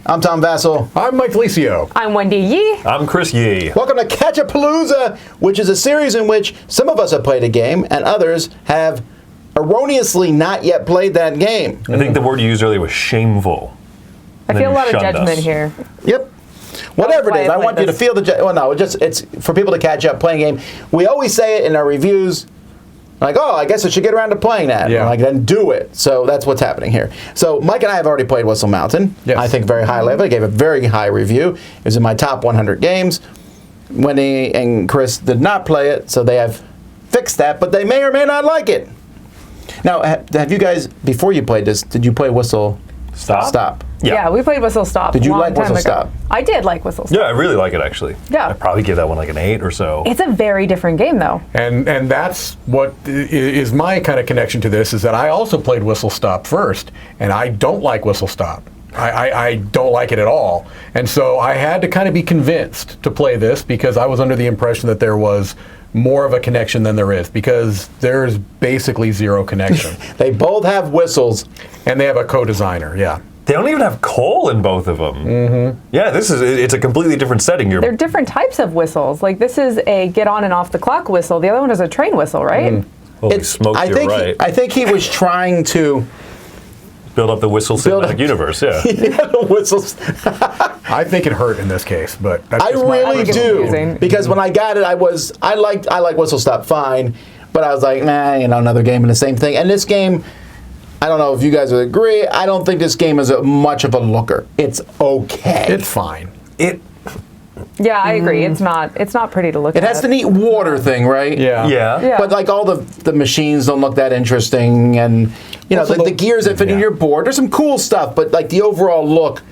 I'm Tom Vasel. I'm Mike DiLisio. I'm Wendy Yi. I'm Chris Yi. Welcome to Catchupalooza, which is a series in which some of us have played a game and others have erroneously not yet played that game. I think the word you used earlier was shameful. I feel a lot of judgment here. Yep. Whatever it is, I want you to feel the well, no, it's for people to catch up playing a game. We always say it in our reviews, like, oh, I guess I should get around to playing that. Yeah. Like, then do it. So that's what's happening here. So Mike and I have already played Whistle Mountain. Yes. I think very highly of it. I gave a very high review. It was in my top 100 games. Wendy and Chris did not play it, so they have fixed that, but they may or may not like it. Now, have you guys, before you played this, did you play Whistle Stop? Yeah, we played Whistle Stop. Did you a long like time Whistle ago. Stop? I did like Whistle Stop. Yeah, I really like it actually. Yeah. I'd probably give that one like an 8 or so. It's a very different game, though. And that's what is my kind of connection to this, is that I also played Whistle Stop first, and I don't like Whistle Stop. I don't like it at all. And so I had to kind of be convinced to play this because I was under the impression that there was more of a connection than there is, because there's basically zero connection. They both have whistles. And they have a co-designer, yeah. They don't even have coal in both of them. Mm-hmm. Yeah, it's a completely different setting. They're different types of whistles. Like, this is a get on and off the clock whistle. The other one is a train whistle, right? Holy smokes, you're right. I think he was trying to build up the Whistle cinematic universe, yeah. the whistles. I think it hurt in this case, but that's I just my really opinion. do, because when I got it, I like Whistle Stop fine, but I was like, nah, another game and the same thing. And this game, I don't know if you guys would agree, I don't think this game is much of a looker. It's okay. It's fine. Yeah, I agree. It's not pretty to look at. It has the neat water thing, right? Yeah. But like all the machines don't look that interesting, and the gears that fit in your board. There's some cool stuff, but like the overall look,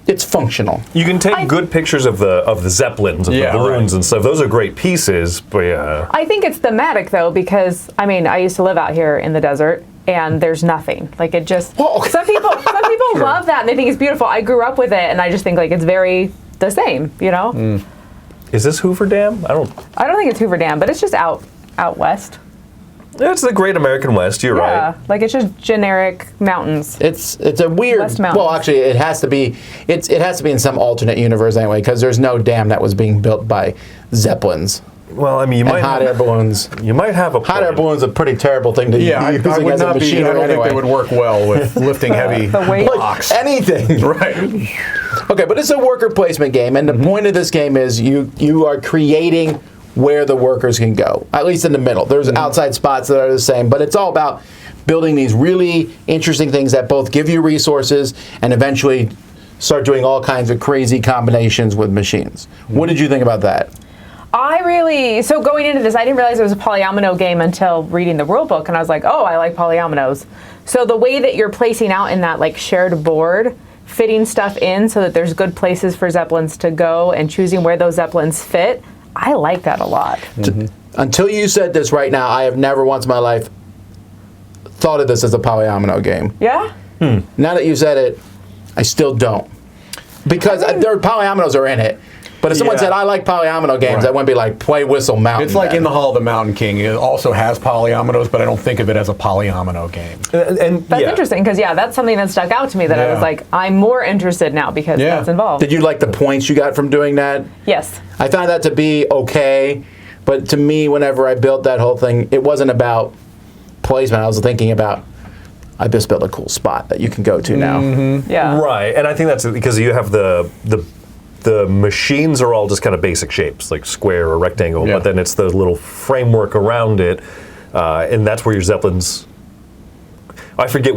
it's functional. You can take good pictures of the zeppelins, of the balloons and stuff. Those are great pieces, but yeah. I think it's thematic though, because I used to live out here in the desert, and there's nothing. Like, it just some people Sure. love that and they think it's beautiful. I grew up with it, and I just think like it's very the same, Is this Hoover Dam? I don't think it's Hoover Dam, but it's just out west. It's the Great American West, you're right. Like, it's just generic mountains. It's a weird. West Mountains. Well, actually, it has to be. It has to be in some alternate universe anyway, because there's no dam that was being built by zeppelins. Well, I mean, you might hot air balloons. You might have a hot air balloons, a pretty terrible thing to use I as would a not be. machinery I don't anyway. think they would work well with lifting heavy blocks. Anything. Right. Okay, but it's a worker placement game, and the point of this game is you are creating where the workers can go, at least in the middle. There's outside spots that are the same, but it's all about building these really interesting things that both give you resources and eventually start doing all kinds of crazy combinations with machines. What did you think about that? So going into this, I didn't realize it was a polyomino game until reading the rule book, and I was like, oh, I like polyominoes. So the way that you're placing out in that like shared board, fitting stuff in so that there's good places for zeppelins to go and choosing where those zeppelins fit, I like that a lot. Until you said this right now, I have never once in my life thought of this as a polyomino game. Yeah? Now that you said it, I still don't. Because there polyominoes are in it. But if someone said, I like polyomino games, I wouldn't be like, play Whistle Mountain. It's like in the Hall of the Mountain King. It also has polyominoes, but I don't think of it as a polyomino game. And That's interesting, because that's something that stuck out to me that I was like, I'm more interested now because that's involved. Did you like the points you got from doing that? Yes. I found that to be okay, but to me, whenever I built that whole thing, it wasn't about placement. I was thinking about, I just built a cool spot that you can go to now. Yeah. Right, and I think that's because you have the machines are all just kind of basic shapes, like square or rectangle, but then it's the little framework around it, and that's where your zeppelins. I forget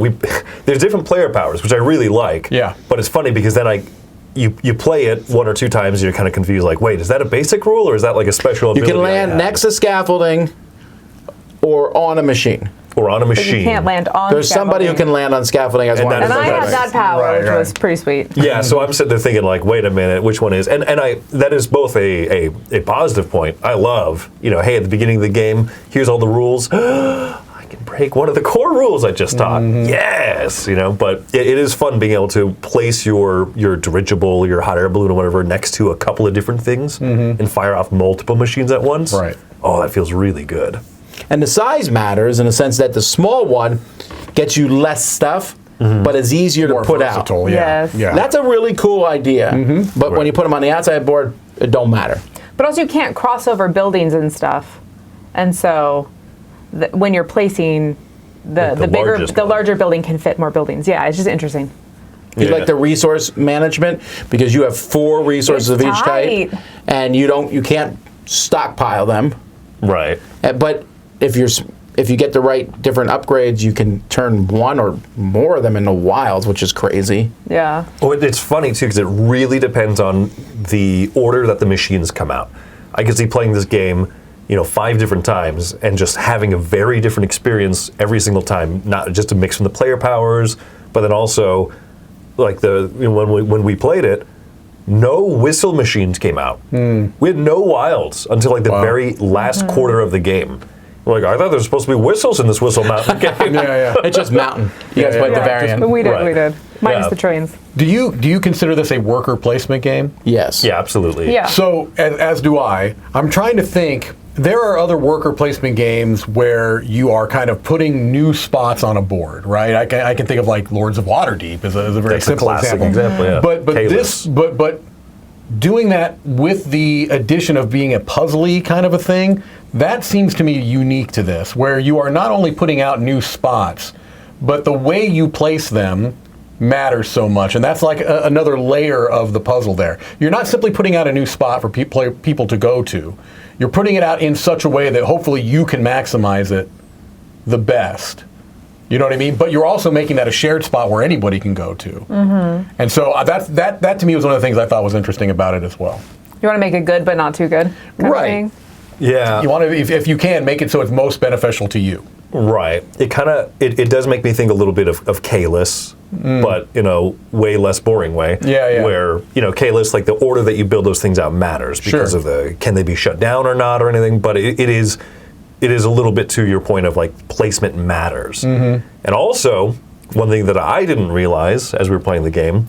there's different player powers, which I really like. Yeah. But it's funny because then you play it one or two times and you're kind of confused, like, wait, is that a basic rule or is that like a special ability? You can land next to scaffolding or on a machine. Or on a machine. But you can't land on There's somebody who can land on scaffolding as one. And I had that power, which was pretty sweet. Yeah, so I'm sitting there thinking, like, wait a minute, which one is? And that is both a positive point. I love, hey, at the beginning of the game, here's all the rules. I can break one of the core rules I just taught. Yes, but it is fun being able to place your dirigible, your hot air balloon or whatever next to a couple of different things and fire off multiple machines at once. Right. Oh, that feels really good. And the size matters in the sense that the small one gets you less stuff, but is easier More to put versatile, out. yeah. Yes. Yeah. That's a really cool idea. But when you put them on the outside board, it don't matter. But also, you can't cross over buildings and stuff, and so when you're placing Like the bigger, largest the one. larger building can fit more buildings. Yeah, it's just interesting. You Yeah. like the resource management because you have 4 resources It's of each tight. type, and you can't stockpile them. Right. But if you get the right different upgrades, you can turn one or more of them into wilds, which is crazy. Yeah. Well, it's funny too because it really depends on the order that the machines come out. I could see playing this game, 5 different times and just having a very different experience every single time. Not just a mix from the player powers, but then also like when we played it, no whistle machines came out. We had no wilds until like the very last quarter of the game. We're like, I thought there was supposed to be whistles in this Whistle Mountain game. Yeah. It's just mountain. You guys played the variant. We did. Right. We did. Minus Yeah. the trains. Do you consider this a worker placement game? Yes. Yeah, absolutely. Yeah. So, as do I. I'm trying to think. There are other worker placement games where you are kind of putting new spots on a board, right? I can think of like Lords of Waterdeep as a very That's a simple classic example. example, yeah. But Kalis. but doing that with the addition of being a puzzly kind of a thing, that seems to me unique to this, where you are not only putting out new spots, but the way you place them matters so much, and that's like another layer of the puzzle there. You're not simply putting out a new spot for people to go to. You're putting it out in such a way that hopefully you can maximize it the best. You know what I mean? But you're also making that a shared spot where anybody can go to. And so that to me was one of the things I thought was interesting about it as well. You want to make it good, but not too good. kind of Right. thing. Yeah. You want to, if you can, make it so it's most beneficial to you. Right. It kind of it does make me think a little bit of Kalis, but way less boring way. Yeah. Where Kalis, like the order that you build those things out matters because Sure. of the can they be shut down or not or anything. But it is a little bit to your point of like placement matters. And also one thing that I didn't realize as we were playing the game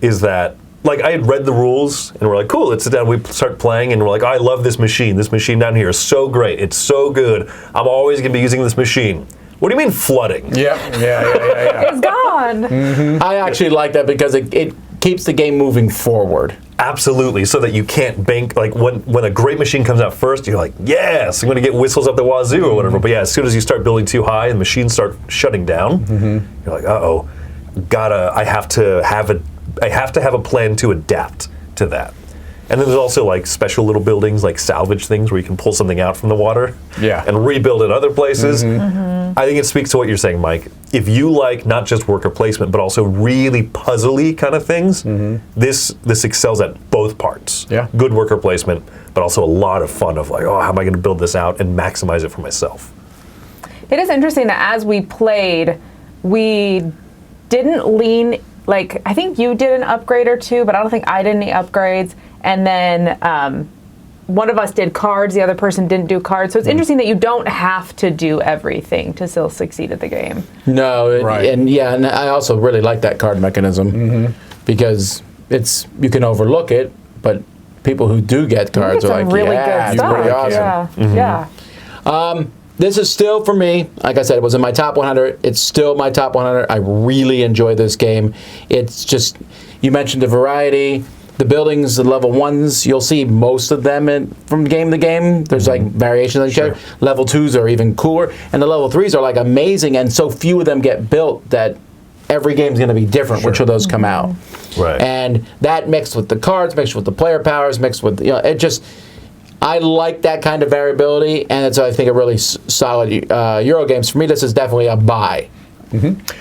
is that. Like, I had read the rules, and we're like, cool, let's sit down. We start playing, and we're like, oh, I love this machine. This machine down here is so great. It's so good. I'm always going to be using this machine. What do you mean flooding? Yeah. It's gone. I actually like that because it keeps the game moving forward. Absolutely, so that you can't bank, like, when a great machine comes out first, you're like, yes, I'm going to get whistles up the wazoo or whatever. But yeah, as soon as you start building too high and machines start shutting down, you're like, uh-oh, I have to have a plan to adapt to that. And then there's also like special little buildings, like salvage things where you can pull something out from the water and rebuild it other places. I think it speaks to what you're saying, Mike. If you like not just worker placement, but also really puzzly kind of things, this excels at both parts. Yeah. Good worker placement, but also a lot of fun of like, oh, how am I going to build this out and maximize it for myself? It is interesting that as we played, we didn't lean, like, I think you did an upgrade or two, but I don't think I did any upgrades. And then one of us did cards, the other person didn't do cards. So it's interesting that you don't have to do everything to still succeed at the game. No, Right. and I also really like that card mechanism because you can overlook it, but people who do get You cards get are some like, really yeah, good it's stuff. pretty awesome. Yeah. This is still, for me, like I said, it was in my top 100. It's still my top 100. I really enjoy this game. It's just, you mentioned the variety. The buildings, the level 1s, you'll see most of them from game to game. There's like variations of each other. Level 2s are even cooler. And the level 3s are like amazing, and so few of them get built that every game's going to be different, which of those come out. Right. And that mixed with the cards, mixed with the player powers, mixed with, it just... I like that kind of variability, and it's, I think, a really solid Euro games. For me, this is definitely a buy.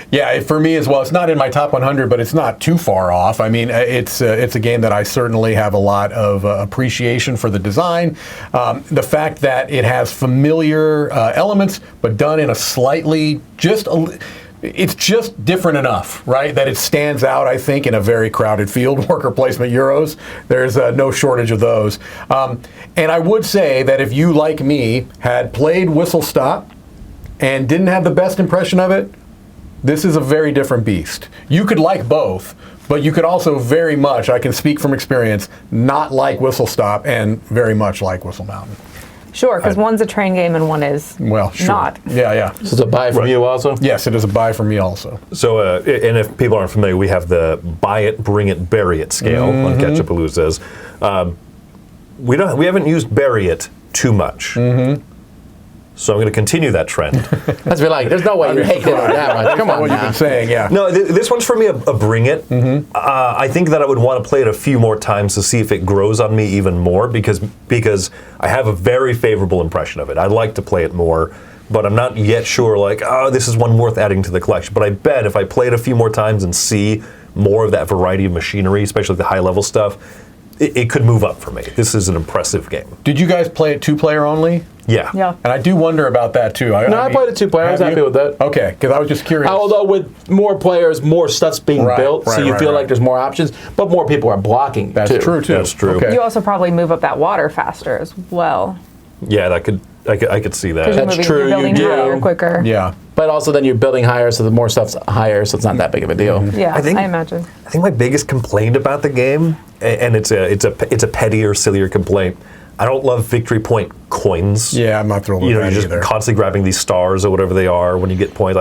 Yeah, for me as well. It's not in my top 100, but it's not too far off. I mean, it's a game that I certainly have a lot of appreciation for the design. The fact that it has familiar elements, but done in a slightly it's just different enough, right, that it stands out, I think, in a very crowded field. Worker placement Euros, there's no shortage of those. And I would say that if you, like me, had played Whistle Stop and didn't have the best impression of it, this is a very different beast. You could like both, but you could also very much, I can speak from experience, not like Whistle Stop and very much like Whistle Mountain. Sure, because one's a train game and one is Well, sure. not. Yeah. So it's a buy from you also? Yes, it is a buy for me also. So, and if people aren't familiar, we have the buy it, bring it, bury it scale on Catchupaloozas. We haven't used bury it too much. So I'm going to continue that trend. That's be like, there's no way you hate it on that much. Come on What you've now. been saying, yeah. No, this one's for me a bring it. I think that I would want to play it a few more times to see if it grows on me even more because I have a very favorable impression of it. I'd like to play it more, but I'm not yet sure, like, oh, this is one worth adding to the collection. But I bet if I play it a few more times and see more of that variety of machinery, especially the high-level stuff, it could move up for me. This is an impressive game. Did you guys play it 2-player only? Yeah. Yeah. And I do wonder about that too. I played it 2-player. I was have happy you? with that. Okay, because I was just curious. Although with more players, more stuff's being built, so you feel like there's more options, but more people are blocking. That's too. true too. That's true. Okay. You also probably move up that water faster as well. Yeah, I could see that. Because you're That's moving, true, you're building you do. higher quicker. Yeah. But also then you're building higher, so the more stuff's higher, so it's not that big of a deal. Yeah, I think- I imagine. I think my biggest complaint about the game, and it's a pettier, sillier complaint. I don't love victory point coins. Yeah, I'm not thrilled with You know, that you're just either. constantly grabbing these stars or whatever they are when you get points.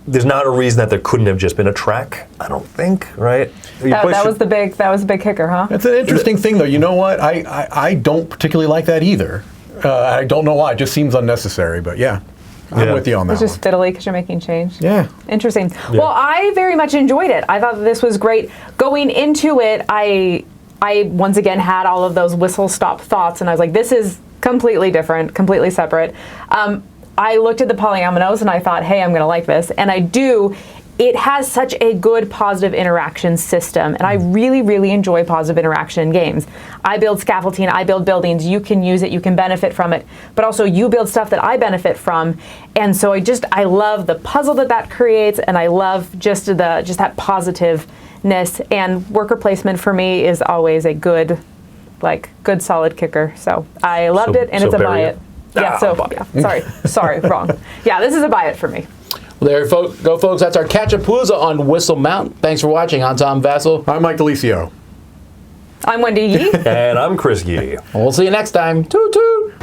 There's not a reason that there couldn't have just been a track. I don't think, right? That was the big kicker, huh? That's an interesting thing, though. You know what? I don't particularly like that either. I don't know why. It just seems unnecessary. But yeah, I'm Yeah. with you on that It's just one. fiddly because you're making change. Yeah. Interesting. Well, I very much enjoyed it. I thought that this was great. Going into it, I once again had all of those whistle stop thoughts, and I was like, this is completely different, completely separate. I looked at the polyominoes and I thought, hey, I'm going to like this. And I do. It has such a good positive interaction system, and I really, really enjoy positive interaction in games. I build scaffolding, I build buildings, you can use it, you can benefit from it, but also you build stuff that I benefit from, and so I love the puzzle that creates, and I love just that positiveness, and worker placement for me is always a good solid kicker, so I loved it, and it's a buy it. Sorry, wrong. Yeah, this is a buy it for me. Well, there you go, folks. That's our Catchupalooza on Whistle Mountain. Thanks for watching. I'm Tom Vasel. I'm Mike DiLisio. I'm Wendy Yi. And I'm Chris Yi. We'll see you next time. Toot toot.